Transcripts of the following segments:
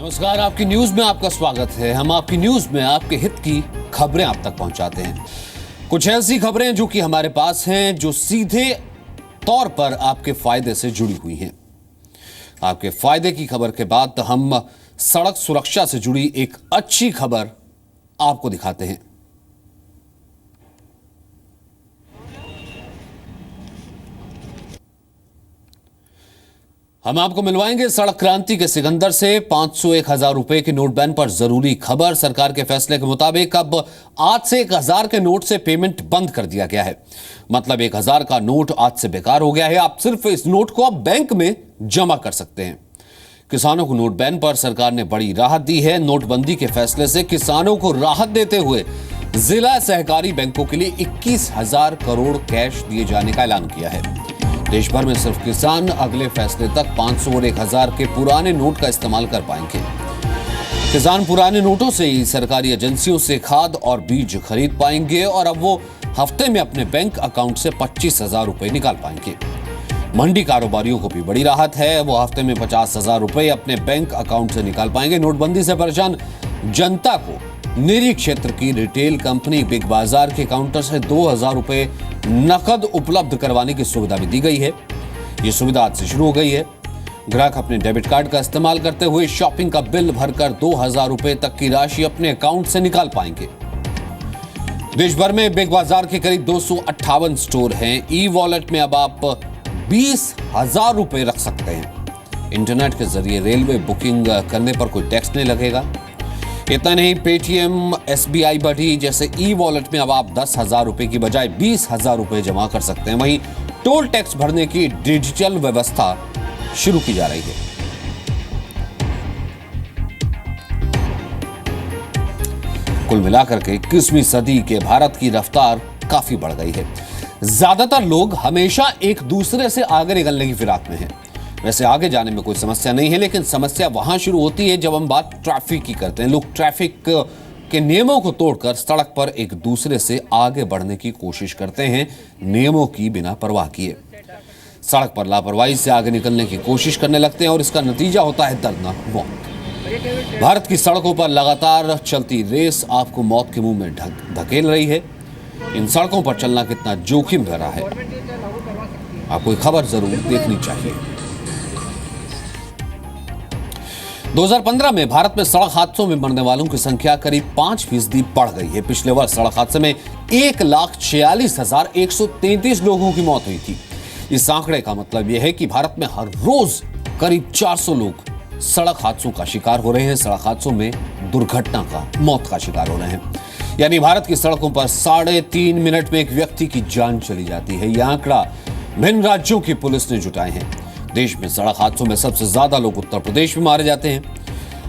नमस्कार, आपकी न्यूज में आपका स्वागत है। हम आपकी न्यूज में आपके हित की खबरें आप तक पहुंचाते हैं। कुछ ऐसी खबरें जो कि हमारे पास हैं, जो सीधे तौर पर आपके फायदे से जुड़ी हुई हैं। आपके फायदे की खबर के बाद हम सड़क सुरक्षा से जुड़ी एक अच्छी खबर आपको दिखाते हैं। हम आपको मिलवाएंगे सड़क क्रांति के सिकंदर से 500 1000 रुपए के नोट बैन पर जरूरी खबर। सरकार के फैसले के मुताबिक अब आज से 1000 के नोट से पेमेंट बंद कर दिया गया है। मतलब 1000 का नोट आज से बेकार हो गया है। आप सिर्फ इस नोट को आप बैंक में जमा कर सकते हैं। किसानों को नोट बैन पर सरकार ने बड़ी राहत दी है। नोटबंदी के फैसले से किसानों को राहत देते हुए जिला सहकारी बैंकों के लिए 21,000 करोड़ कैश दिए जाने का ऐलान किया है। देश भर में सिर्फ किसान अगले फैसले तक 500 और 1000 के पुराने नोट का इस्तेमाल कर पाएंगे। किसान पुराने नोटों से ही सरकारी एजेंसियों से खाद और बीज खरीद पाएंगे और अब वो हफ्ते में अपने बैंक अकाउंट से 25,000 रुपए निकाल पाएंगे। मंडी कारोबारियों को भी बड़ी राहत है। वो हफ्ते में 50,000 रुपए अपने बैंक अकाउंट से निकाल पाएंगे। नोटबंदी से परेशान जनता को निजी क्षेत्र की रिटेल कंपनी बिग बाजार के काउंटर से 2,000 रुपए नकद उपलब्ध करवाने की सुविधा भी दी गई है। यह सुविधा आज से शुरू हो गई है। ग्राहक अपने डेबिट कार्ड का इस्तेमाल करते हुए शॉपिंग का बिल भरकर 2,000 रुपए तक की राशि अपने अकाउंट से निकाल पाएंगे। देश भर में बिग बाजार के करीब 258 स्टोर हैं। ई वॉलेट में अब आप 20,000 रुपए रख सकते हैं। इंटरनेट के जरिए रेलवे बुकिंग करने पर कोई टैक्स नहीं लगेगा। इतना नहीं, पेटीएम, एसबीआई बढ़ी जैसे ई वॉलेट में अब आप 10,000 रुपए की बजाय 20,000 रुपए जमा कर सकते हैं। वहीं टोल टैक्स भरने की डिजिटल व्यवस्था शुरू की जा रही है। कुल मिलाकर के 21वीं सदी के भारत की रफ्तार काफी बढ़ गई है। ज्यादातर लोग हमेशा एक दूसरे से आगे निकलने की फिराक में हैं। वैसे आगे जाने में कोई समस्या नहीं है, लेकिन समस्या वहां शुरू होती है जब हम बात ट्रैफिक की करते हैं। लोग ट्रैफिक के नियमों को तोड़कर सड़क पर एक दूसरे से आगे बढ़ने की कोशिश करते हैं, नियमों की बिना परवाह किए। सड़क पर लापरवाही से आगे निकलने की कोशिश करने लगते हैं और इसका नतीजा होता है दर्दनाक मौत। भारत की सड़कों पर लगातार चलती रेस आपको मौत के मुंह में धकेल रही है। इन सड़कों पर चलना कितना जोखिम भरा है, आपको खबर जरूर देखनी चाहिए। 2015 में भारत में सड़क हादसों में मरने वालों की संख्या करीब 5% बढ़ गई है। पिछले वर्ष सड़क हादसे में 1,46,133 लोगों की मौत हुई थी। इस आंकड़े का मतलब यह है कि भारत में हर रोज करीब 400 लोग सड़क हादसों का शिकार हो रहे हैं। सड़क हादसों में दुर्घटना का, मौत का शिकार हो रहे हैं। यानी भारत की सड़कों पर 3.5 मिनट में एक व्यक्ति की जान चली जाती है। यह आंकड़ा विभिन्न राज्यों की पुलिस ने जुटाए हैं। देश में सड़क हादसों में सबसे ज्यादा लोग उत्तर प्रदेश में मारे जाते हैं।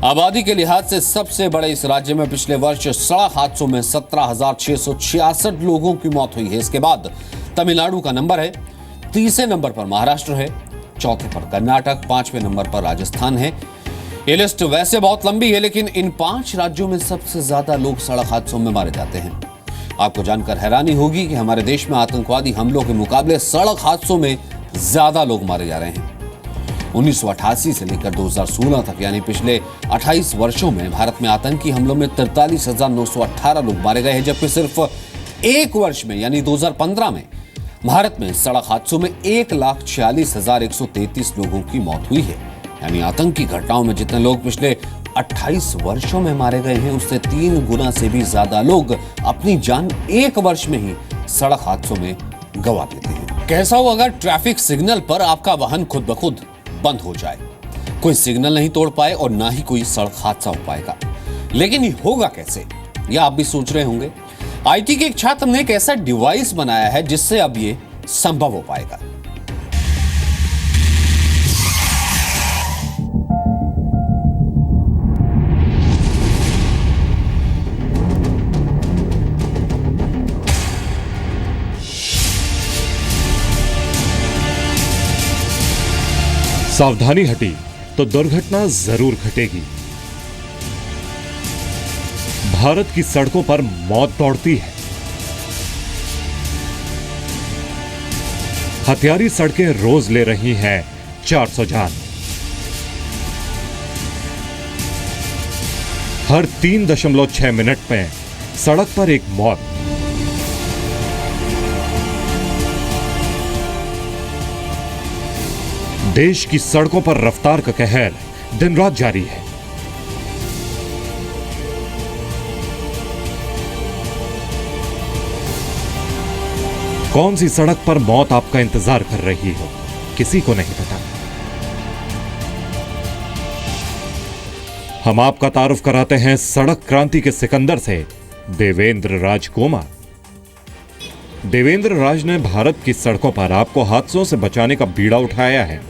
आबादी के लिहाज से सबसे बड़े इस राज्य में पिछले वर्ष सड़क हादसों में 17,666 लोगों की मौत हुई है। इसके बाद तमिलनाडु का नंबर है, तीसरे नंबर पर महाराष्ट्र है, चौथे पर कर्नाटक, 5वें नंबर पर राजस्थान है। ये लिस्ट वैसे बहुत लंबी है, लेकिन इन 5 राज्यों में सबसे ज्यादा लोग सड़क हादसों में मारे जाते हैं। आपको जानकर हैरानी होगी कि हमारे देश में आतंकवादी हमलों के मुकाबले सड़क हादसों में ज्यादा लोग मारे जा रहे हैं। 1988 से लेकर 2016 तक यानी पिछले 28 वर्षों में भारत में आतंकी हमलों में 43,918 लोग मारे गए हैं, जबकि सिर्फ एक वर्ष में यानी 2015 में भारत में सड़क हादसों में 1,46,133 लोगों की मौत हुई है। यानी आतंकी घटनाओं में जितने लोग पिछले 28 वर्षों में मारे गए हैं, उससे 3 गुना से भी ज्यादा लोग अपनी जान एक वर्ष में ही सड़क हादसों में गंवा देते हैं। कैसा हो अगर ट्रैफिक सिग्नल पर आपका वाहन खुद ब खुद बंद हो जाए? कोई सिग्नल नहीं तोड़ पाए और ना ही कोई सड़क हादसा हो पाएगा। लेकिन ये होगा कैसे, यह आप भी सोच रहे होंगे। आईटी के एक छात्र ने एक ऐसा डिवाइस बनाया है जिससे अब ये संभव हो पाएगा। सावधानी हटी तो दुर्घटना जरूर घटेगी। भारत की सड़कों पर मौत दौड़ती है। हथियारी सड़कें रोज ले रही हैं 400 जान। हर 3.6 मिनट में सड़क पर एक मौत। देश की सड़कों पर रफ्तार का कहर दिन रात जारी है। कौन सी सड़क पर मौत आपका इंतजार कर रही हो, किसी को नहीं पता। हम आपका तारुफ कराते हैं सड़क क्रांति के सिकंदर से, देवेंद्र राज गोमा। देवेंद्र राज ने भारत की सड़कों पर आपको हादसों से बचाने का बीड़ा उठाया है।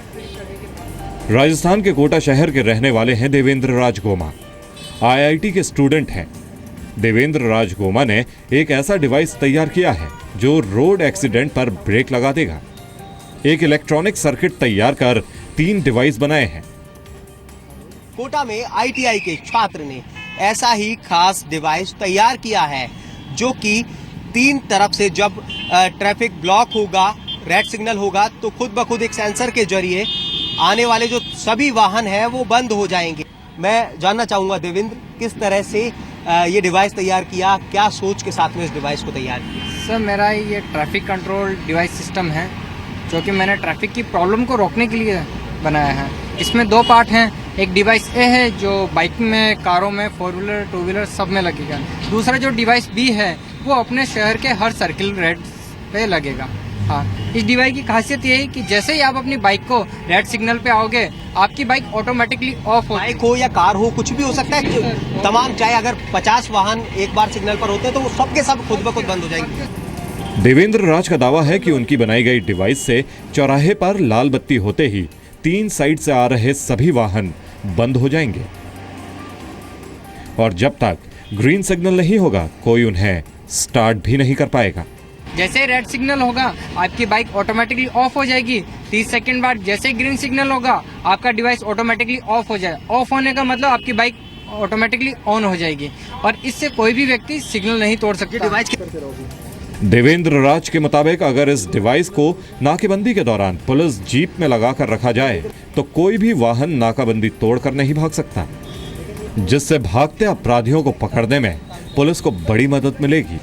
राजस्थान के कोटा शहर के रहने वाले हैं देवेंद्र राज गोमा। आईआईटी के स्टूडेंट हैं। देवेंद्र राज गोमा ने एक ऐसा डिवाइस तैयार किया है जो रोड एक्सीडेंट पर ब्रेक लगा देगा। एक इलेक्ट्रॉनिक सर्किट तैयार कर 3 डिवाइस बनाए हैं। कोटा में आईटीआई के छात्र ने ऐसा ही खास डिवाइस तैयार किया है जो कि 3 तरफ से जब ट्रैफिक ब्लॉक होगा, रेड सिग्नल होगा, तो खुद ब खुद एक सेंसर के जरिए आने वाले जो सभी वाहन हैं वो बंद हो जाएंगे। मैं जानना चाहूंगा देवेंद्र, किस तरह से ये डिवाइस तैयार किया, क्या सोच के साथ में इस डिवाइस को तैयार किया? सर, मेरा ये ट्रैफिक कंट्रोल डिवाइस सिस्टम है जो कि मैंने ट्रैफिक की प्रॉब्लम को रोकने के लिए बनाया है। इसमें 2 पार्ट हैं। एक डिवाइस ए है जो बाइक में, कारों में, 4 व्हीलर 2 व्हीलर सब में लगेगा। दूसरा जो डिवाइस बी है वो अपने शहर के हर सर्किल रेड पे लगेगा। हाँ, इस डिवाइस की खासियत ये है कि जैसे ही आप अपनी बाइक को रेड सिग्नल पे आओगे, आपकी बाइक ऑटोमेटिकली ऑफ हो। बाइक हो या कार हो, कुछ भी हो सकता है। तमाम, चाहे अगर 50 वाहन एक बार सिग्नल पर होते हैं तो वो सबके सब खुद ब खुद बंद हो जाएंगे। देवेंद्र राज का दावा है कि उनकी बनाई गई डिवाइस से चौराहे पर लाल बत्ती होते ही 3 साइड से आ रहे सभी वाहन बंद हो जाएंगे और जब तक ग्रीन सिग्नल नहीं होगा कोई उन्हें स्टार्ट भी नहीं कर पाएगा। जैसे रेड सिग्नल होगा आपकी बाइक ऑटोमेटिकली ऑफ हो जाएगी। 30 सेकंड बाद जैसे ग्रीन सिग्नल होगा आपका डिवाइस ऑटोमेटिकली ऑफ हो जाए। ऑफ होने का मतलब आपकी बाइक ऑटोमेटिकली ऑन हो जाएगी और इससे कोई भी व्यक्ति सिग्नल नहीं तोड़ सकता। डिवाइस देवेंद्र राज के मुताबिक अगर इस डिवाइस को नाकेबंदी के दौरान पुलिस जीप में लगाकर रखा जाए तो कोई भी वाहन नाकाबंदी तोड़कर नहीं भाग सकता, जिससे भागते अपराधियों को पकड़ने में पुलिस को बड़ी मदद मिलेगी।